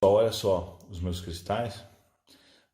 Olha só os meus cristais.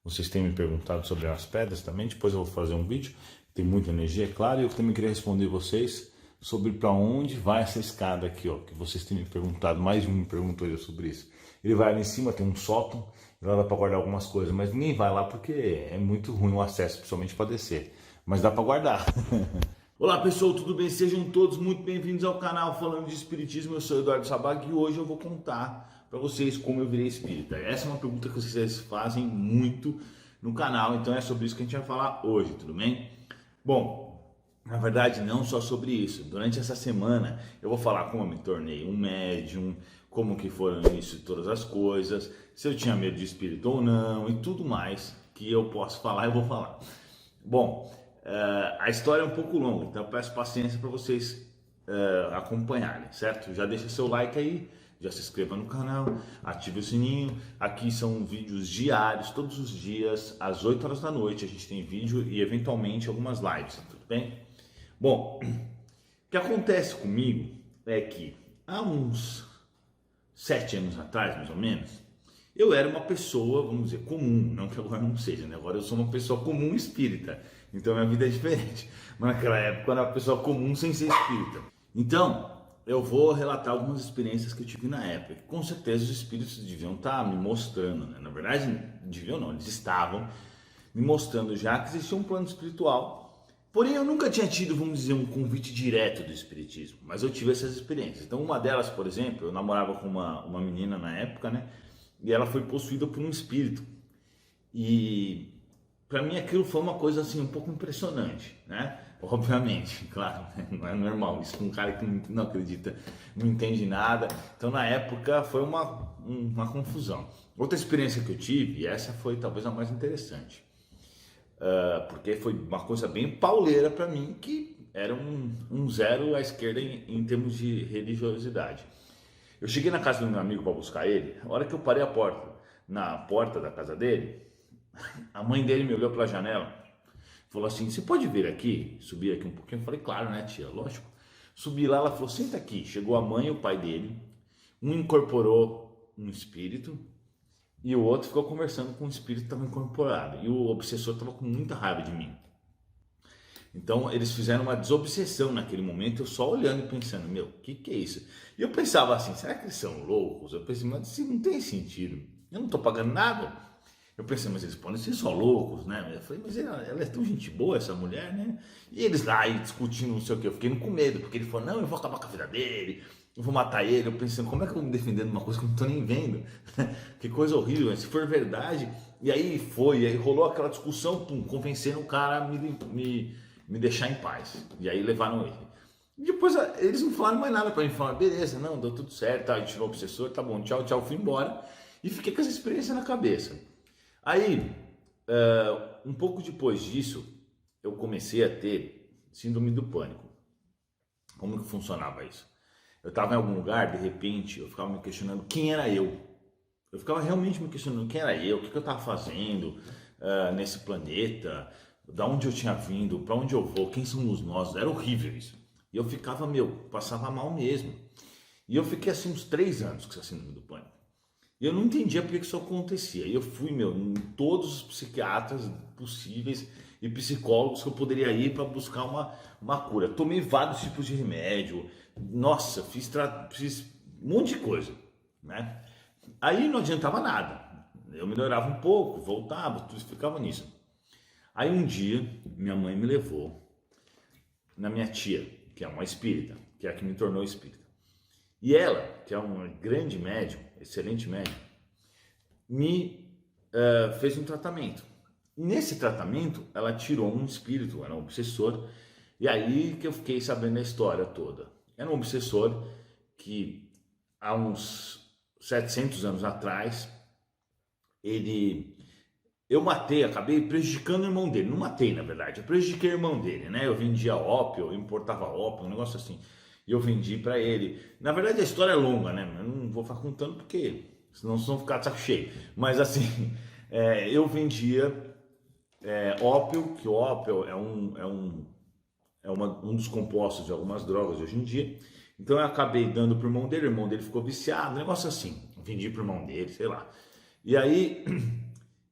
Vocês têm me perguntado sobre as pedras também. Depois eu vou fazer um vídeo. Tem muita energia, é claro. E eu também queria responder vocês sobre para onde vai essa escada aqui, ó. Que vocês têm me perguntado. Mais de um me perguntou sobre isso. Ele vai ali em cima, tem um sótão. E lá dá para guardar algumas coisas. Mas ninguém vai lá porque é muito ruim o acesso, principalmente para descer. Mas dá para guardar. Olá pessoal, tudo bem? Sejam todos muito bem-vindos ao canal Falando de Espiritismo. Eu sou Eduardo Sabag e hoje eu vou contar para vocês como eu virei espírita. Essa é uma pergunta que vocês fazem muito no canal, então é sobre isso que a gente vai falar hoje, tudo bem? Bom, na verdade não só sobre isso. Durante essa semana eu vou falar como eu me tornei um médium, como que foram isso de todas as coisas, se eu tinha medo de espírito ou não e tudo mais que eu posso falar, eu vou falar. Bom, a história é um pouco longa, então eu peço paciência para vocês acompanharem, certo? Já deixa seu like aí, já se inscreva no canal, ative o sininho. Aqui são vídeos diários, todos os dias, às 8 horas da noite a gente tem vídeo e eventualmente algumas lives, tudo bem? Bom, o que acontece comigo é que há uns 7 anos atrás, mais ou menos, eu era uma pessoa, vamos dizer, comum, não que agora não seja, né? Agora eu sou uma pessoa comum espírita, então minha vida é diferente. Mas naquela época eu era uma pessoa comum sem ser espírita. Então, eu vou relatar algumas experiências que eu tive na época. Com certeza os espíritos deviam estar me mostrando, né? Na verdade, deviam não, eles estavam me mostrando já que existia um plano espiritual. Porém, eu nunca tinha tido, vamos dizer, um convite direto do espiritismo, mas eu tive essas experiências. Então, uma delas, por exemplo, eu namorava com uma menina na época, né? E ela foi possuída por um espírito. E para mim aquilo foi uma coisa assim um pouco impressionante, né? Obviamente, claro, não é normal isso com um cara que não acredita, não entende nada. Então na época foi uma confusão. Outra experiência que eu tive, e essa foi talvez a mais interessante, porque foi uma coisa bem pauleira para mim, que era um zero à esquerda em termos de religiosidade. Eu cheguei na casa do meu amigo para buscar ele. A hora que eu parei na porta da casa dele, a mãe dele me olhou pela janela, falou assim: "Você pode vir aqui, subir aqui um pouquinho?" Eu falei: "Claro, né, tia? Lógico." Subi lá, ela falou: "Senta aqui." Chegou a mãe e o pai dele, um incorporou um espírito e o outro ficou conversando com o espírito que estava incorporado. E o obsessor estava com muita raiva de mim. Então eles fizeram uma desobsessão naquele momento, eu só olhando e pensando: meu, o que é isso? E eu pensava assim: será que eles são loucos? Eu pensei: mas isso não tem sentido, eu não estou pagando nada. Eu pensei: mas eles podem ser só loucos, né? Eu falei: mas ela é tão gente boa, essa mulher, né? E eles lá aí discutindo, não sei o que, eu fiquei com medo, porque ele falou: não, eu vou acabar com a vida dele, eu vou matar ele. Eu pensando: como é que eu vou me defender de uma coisa que eu não estou nem vendo? Que coisa horrível, se for verdade. E aí aí rolou aquela discussão, pum, convencendo o cara a me deixar em paz. E aí levaram ele. E depois eles não falaram mais nada para mim. Falaram: beleza, não, deu tudo certo, tá, a gente tirou o obsessor, tá bom, tchau, tchau, fui embora. E fiquei com essa experiência na cabeça. Aí, um pouco depois disso, eu comecei a ter síndrome do pânico. Como que funcionava isso? Eu estava em algum lugar, de repente, eu ficava me questionando quem era eu. Eu ficava realmente me questionando quem era eu, o que eu estava fazendo nesse planeta, da onde eu tinha vindo, para onde eu vou, quem somos nós. Era horrível isso. E eu ficava, passava mal mesmo. E eu fiquei assim uns 3 anos com essa síndrome do pânico. E eu não entendia por que isso acontecia. E eu fui, em todos os psiquiatras possíveis e psicólogos que eu poderia ir para buscar uma cura. Tomei vários tipos de remédio. Nossa, fiz um monte de coisa, né? Aí não adiantava nada. Eu melhorava um pouco, voltava, tudo ficava nisso. Aí um dia, minha mãe me levou na minha tia, que é uma espírita, que é a que me tornou espírita. E ela, que é uma grande médium, excelente médium, me fez um tratamento. Nesse tratamento, ela tirou um espírito, era um obsessor, e aí que eu fiquei sabendo a história toda. Era um obsessor que há uns 700 anos atrás, eu matei, acabei prejudicando o irmão dele. Não matei, na verdade, eu prejudiquei o irmão dele, né? Eu vendia ópio, eu importava ópio, um negócio assim. E eu vendi para ele. Na verdade a história é longa, né? Eu não vou ficar contando porque senão vocês vão ficar de saco cheio. Mas assim, eu vendia ópio, que o ópio um dos compostos de algumas drogas de hoje em dia. Então eu acabei dando pro irmão dele, o irmão dele ficou viciado, um negócio assim. vendi pro irmão dele, sei lá. E aí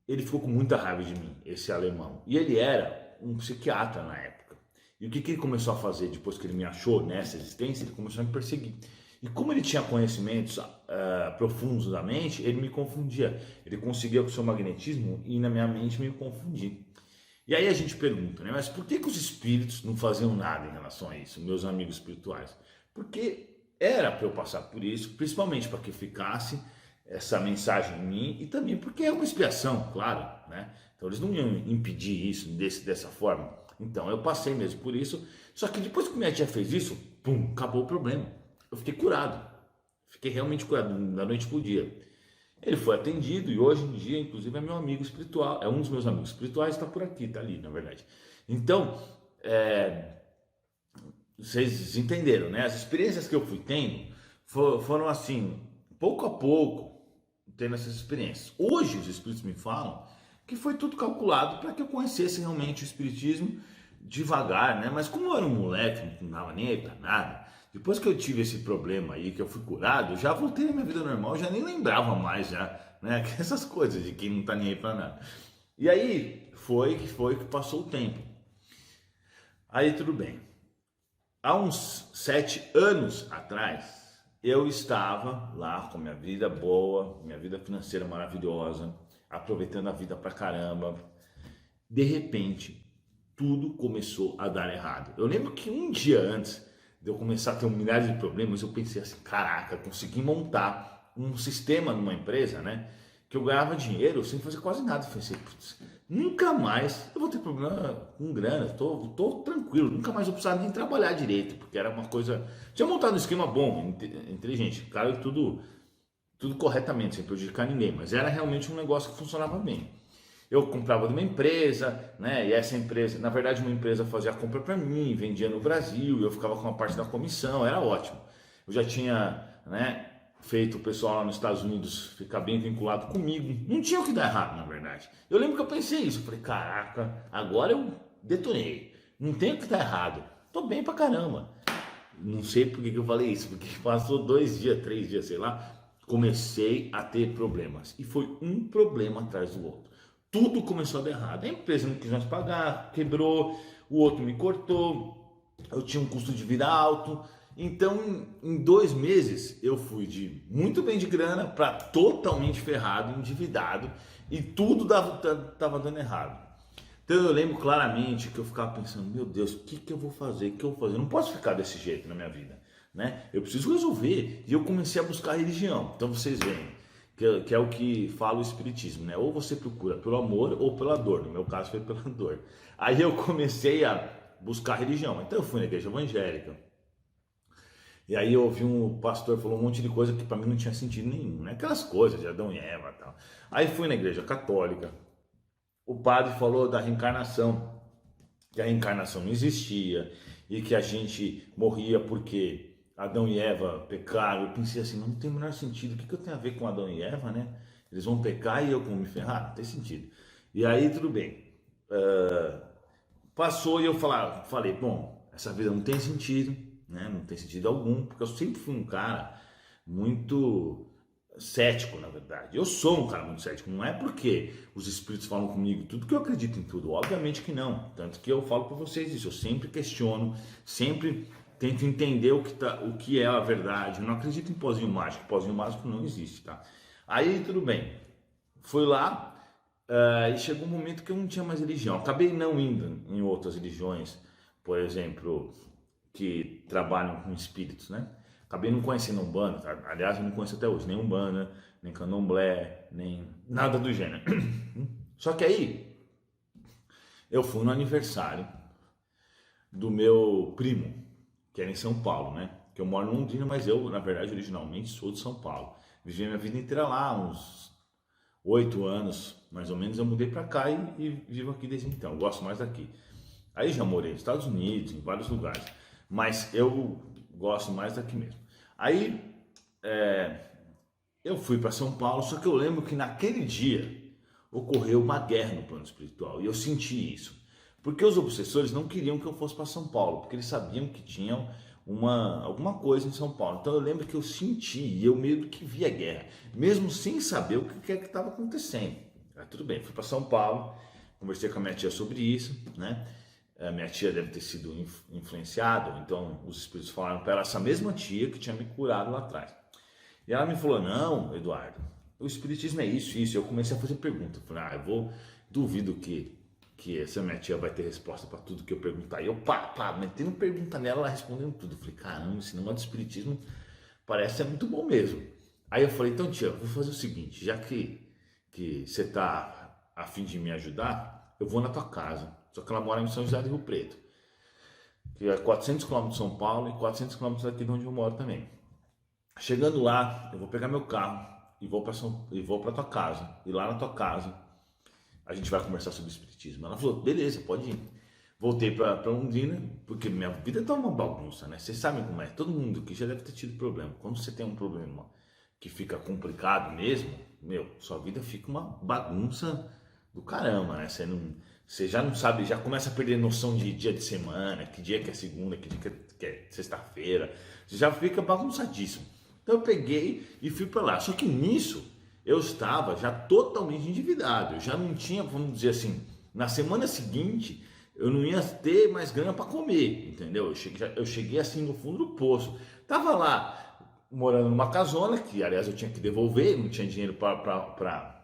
ele ficou com muita raiva de mim, esse alemão. E ele era um psiquiatra na época. E o que ele começou a fazer depois que ele me achou nessa existência? Ele começou a me perseguir. E como ele tinha conhecimentos profundos da mente, ele me confundia. Ele conseguia com o seu magnetismo ir na minha mente me confundir. E aí a gente pergunta, né? Mas por que os espíritos não faziam nada em relação a isso, meus amigos espirituais? Porque era para eu passar por isso, principalmente para que ficasse essa mensagem em mim e também porque é uma expiação, claro, né? Então eles não iam impedir isso dessa forma. Então eu passei mesmo por isso, só que depois que minha tia fez isso, pum, acabou o problema. Eu fiquei curado, fiquei realmente curado da noite pro dia. Ele foi atendido e hoje em dia, inclusive, é meu amigo espiritual, é um dos meus amigos espirituais, está por aqui, está ali, na verdade. Então, vocês entenderam, né? As experiências que eu fui tendo foram assim, pouco a pouco, tendo essas experiências. Hoje os espíritos me falam que foi tudo calculado para que eu conhecesse realmente o espiritismo devagar, né? Mas como eu era um moleque, não dava nem aí para nada, depois que eu tive esse problema aí, que eu fui curado, já voltei na minha vida normal, já nem lembrava mais, já, né? Essas coisas de quem não tá nem aí para nada. E aí foi que passou o tempo. Aí tudo bem. Há uns 7 anos atrás, eu estava lá com minha vida boa, minha vida financeira maravilhosa, aproveitando a vida pra caramba. De repente, tudo começou a dar errado. Eu lembro que um dia antes de eu começar a ter um milhar de problemas, eu pensei assim, caraca, consegui montar um sistema numa empresa, né? Que eu ganhava dinheiro sem fazer quase nada. Eu pensei, putz, nunca mais eu vou ter problema com grana, tô tranquilo, nunca mais vou precisar nem trabalhar direito, porque era uma coisa... Tinha montado um esquema bom, inteligente, cara, tudo corretamente, sem prejudicar ninguém, mas era realmente um negócio que funcionava bem. Eu comprava de uma empresa, né? E essa empresa, na verdade, uma empresa fazia a compra para mim, vendia no Brasil, eu ficava com uma parte da comissão, era ótimo. Eu já tinha, né, feito o pessoal lá nos Estados Unidos ficar bem vinculado comigo. Não tinha o que dar errado, na verdade. Eu lembro que eu pensei isso, eu falei, caraca, agora eu detonei. Não tem o que dar errado. Tô bem pra caramba. Não sei por que eu falei isso, porque passou 2 dias, 3 dias, sei lá, comecei a ter problemas. E foi um problema atrás do outro. Tudo começou a dar errado. A empresa não quis mais pagar, quebrou, o outro me cortou, eu tinha um custo de vida alto. Então, em 2 meses, eu fui de muito bem de grana para totalmente ferrado, endividado, e tudo estava dando errado. Então, eu lembro claramente que eu ficava pensando, meu Deus, o que eu vou fazer? O que eu vou fazer? Eu não posso ficar desse jeito na minha vida, né? Eu preciso resolver. E eu comecei a buscar religião. Então, vocês veem que é o que fala o espiritismo, né? Ou você procura pelo amor ou pela dor. No meu caso, foi pela dor. Aí eu comecei a buscar religião. Então, eu fui na igreja evangélica. E aí eu ouvi um pastor falou um monte de coisa que para mim não tinha sentido nenhum, né? Aquelas coisas de Adão e Eva e tal. Aí fui na igreja católica. O padre falou da reencarnação, que a reencarnação não existia e que a gente morria porque Adão e Eva pecaram. Eu pensei assim, não tem o menor sentido. O que eu tenho a ver com Adão e Eva, né? Eles vão pecar e eu vou me ferrar? Não tem sentido. E aí tudo bem. Passou e eu falei, bom, essa vida não tem sentido, né? Não tem sentido algum, porque eu sempre fui um cara muito cético, na verdade. Eu sou um cara muito cético, não é porque os espíritos falam comigo tudo que eu acredito em tudo, obviamente que não. Tanto que eu falo para vocês isso, eu sempre questiono, sempre tento entender o que é a verdade. Eu não acredito em pozinho mágico não existe, tá? Aí tudo bem, fui lá e chegou um momento que eu não tinha mais religião. Acabei não indo em outras religiões, por exemplo, que trabalham com espíritos, né? Acabei não conhecendo Umbanda, tá? Aliás, eu não conheço até hoje, nem Umbanda, nem Candomblé, nem nada do gênero. Só que aí, eu fui no aniversário do meu primo, que era em São Paulo, né? Que eu moro em Londrina, mas eu, na verdade, originalmente sou de São Paulo. Vivi a minha vida inteira lá, uns 8 anos, mais ou menos, eu mudei pra cá e vivo aqui desde então. Eu gosto mais daqui. Aí já morei nos Estados Unidos, em vários lugares, mas eu gosto mais daqui mesmo. Aí eu fui para São Paulo, só que eu lembro que naquele dia ocorreu uma guerra no plano espiritual e eu senti isso. Porque os obsessores não queriam que eu fosse para São Paulo, porque eles sabiam que tinham alguma coisa em São Paulo. Então eu lembro que eu senti, e eu meio que vi a guerra, mesmo sem saber o que é que estava acontecendo. Tudo bem, fui para São Paulo, conversei com a minha tia sobre isso, né? A minha tia deve ter sido influenciada, então os espíritos falaram para ela, essa mesma tia que tinha me curado lá atrás. E ela me falou, não, Eduardo, o espiritismo é isso, isso. Eu comecei a fazer pergunta, falei, duvido que essa minha tia vai ter resposta para tudo que eu perguntar. E eu, metendo pergunta nela, ela respondendo tudo. Eu falei, caramba, esse negócio de espiritismo parece ser muito bom mesmo. Aí eu falei, então tia, eu vou fazer o seguinte, já que você tá a fim de me ajudar, eu vou na tua casa. Só que ela mora em São José do Rio Preto, que é 400 km de São Paulo e 400 km daqui de onde eu moro também. Chegando lá, eu vou pegar meu carro e vou para tua casa. E lá na tua casa, a gente vai conversar sobre espiritismo. Ela falou, beleza, pode ir. Voltei para Londrina, porque minha vida tá uma bagunça, né? Vocês sabem como é. Todo mundo que já deve ter tido problema. Quando você tem um problema que fica complicado mesmo, sua vida fica uma bagunça do caramba, né? Você já não sabe, já começa a perder noção de dia de semana, que dia que é segunda, que dia que é sexta-feira. Você já fica bagunçadíssimo. Então eu peguei e fui para lá. Só que nisso eu estava já totalmente endividado. Eu já não tinha, vamos dizer assim, na semana seguinte eu não ia ter mais grana para comer, entendeu? Eu cheguei assim no fundo do poço. Tava lá morando numa casona, que aliás eu tinha que devolver, não tinha dinheiro para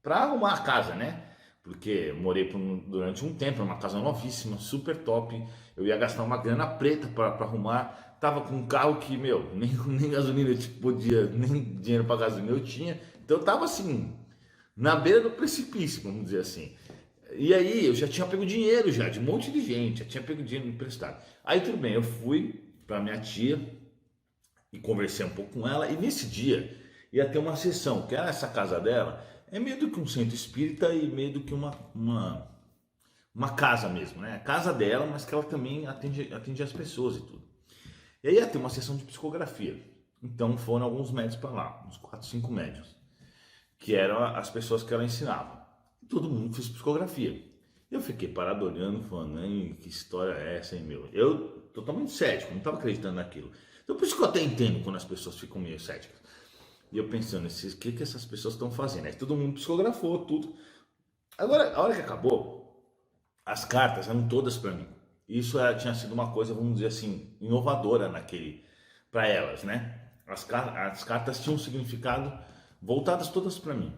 arrumar a casa, né? Porque morei durante um tempo, numa casa novíssima, super top. Eu ia gastar uma grana preta para arrumar. Tava com um carro que, nem gasolina eu podia, nem dinheiro para gasolina eu tinha. Então eu tava assim, na beira do precipício, vamos dizer assim. E aí eu já tinha pego dinheiro de um monte de gente, já tinha pego dinheiro emprestado. Aí tudo bem, eu fui para minha tia e conversei um pouco com ela. E nesse dia ia ter uma sessão, que era essa casa dela. É meio do que um centro espírita e meio do que uma casa mesmo, né? A casa dela, mas que ela também atende as pessoas e tudo. E aí ia ter uma sessão de psicografia. Então foram alguns médios para lá, uns 4, 5 médios, que eram as pessoas que ela ensinava. E todo mundo fez psicografia. Eu fiquei parado olhando, falando, que história é essa, hein, meu? Eu totalmente cético, não estava acreditando naquilo. Então por isso que eu até entendo quando as pessoas ficam meio céticas. E eu pensando, o que essas pessoas estão fazendo? Aí todo mundo psicografou tudo. Agora, a hora que acabou, as cartas eram todas para mim. Isso tinha sido uma coisa, vamos dizer assim, inovadora para elas, né? As cartas tinham um significado voltadas todas para mim.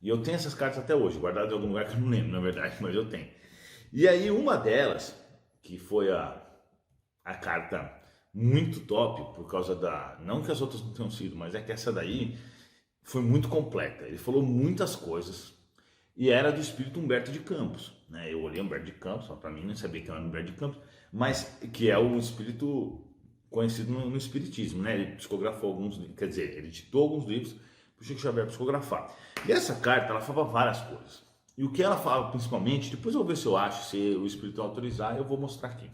E eu tenho essas cartas até hoje, guardadas em algum lugar que eu não lembro, na verdade, mas eu tenho. E aí uma delas, que foi a carta muito top, por causa não que as outras não tenham sido, mas é que essa daí foi muito completa. Ele falou muitas coisas e era do espírito Humberto de Campos, né? Eu olhei Humberto de Campos, só para mim não sabia que era Humberto de Campos, mas que é o espírito conhecido no espiritismo, né? Ele psicografou alguns, quer dizer, ele ditou alguns livros para o Chico Xavier psicografar. E essa carta, ela falava várias coisas. E o que ela falava principalmente, depois eu vou ver se eu acho, se o espírito autorizar, eu vou mostrar aqui.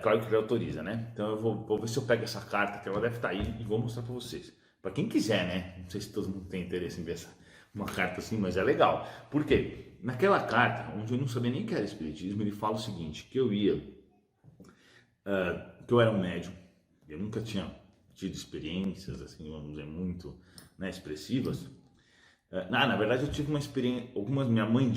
Claro que ele autoriza, né? Então eu vou ver se eu pego essa carta, que ela deve estar aí, e vou mostrar para vocês. Para quem quiser, né? Não sei se todo mundo tem interesse em ver uma carta assim, mas é legal. Por quê? Naquela carta, onde eu não sabia nem que era espiritismo, ele fala o seguinte, que eu era um médium, eu nunca tinha tido experiências, assim, vamos dizer, muito, né, expressivas. Na verdade eu tive uma experiência, minha mãe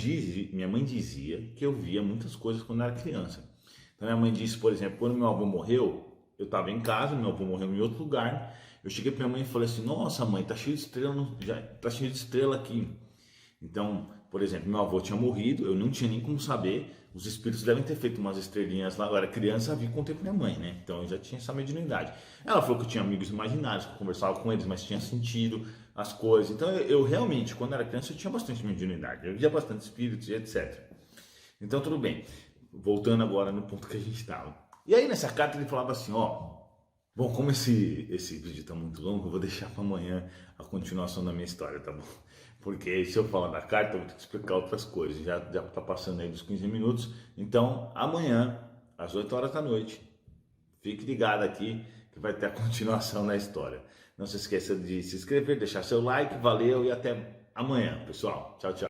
dizia que eu via muitas coisas quando eu era criança. Então minha mãe disse, por exemplo, quando meu avô morreu, eu estava em casa, meu avô morreu em outro lugar. Eu cheguei para minha mãe e falei assim, nossa mãe, tá cheio de estrela, tá cheio de estrela aqui. Então, por exemplo, meu avô tinha morrido, eu não tinha nem como saber, os espíritos devem ter feito umas estrelinhas lá, eu era criança, vi com o tempo minha mãe, né? Então eu já tinha essa mediunidade. Ela falou que eu tinha amigos imaginários, que eu conversava com eles, mas tinha sentido as coisas. Então eu realmente, quando era criança, eu tinha bastante mediunidade, eu via bastante espíritos e etc. Então tudo bem. Voltando agora no ponto que a gente estava. E aí nessa carta ele falava assim, bom, como esse vídeo está muito longo, eu vou deixar para amanhã a continuação da minha história, tá bom? Porque se eu falar da carta, eu vou ter que explicar outras coisas, já está passando aí dos 15 minutos, então amanhã, às 8 horas da noite, fique ligado aqui que vai ter a continuação da história. Não se esqueça de se inscrever, deixar seu like, valeu e até amanhã, pessoal. Tchau, tchau.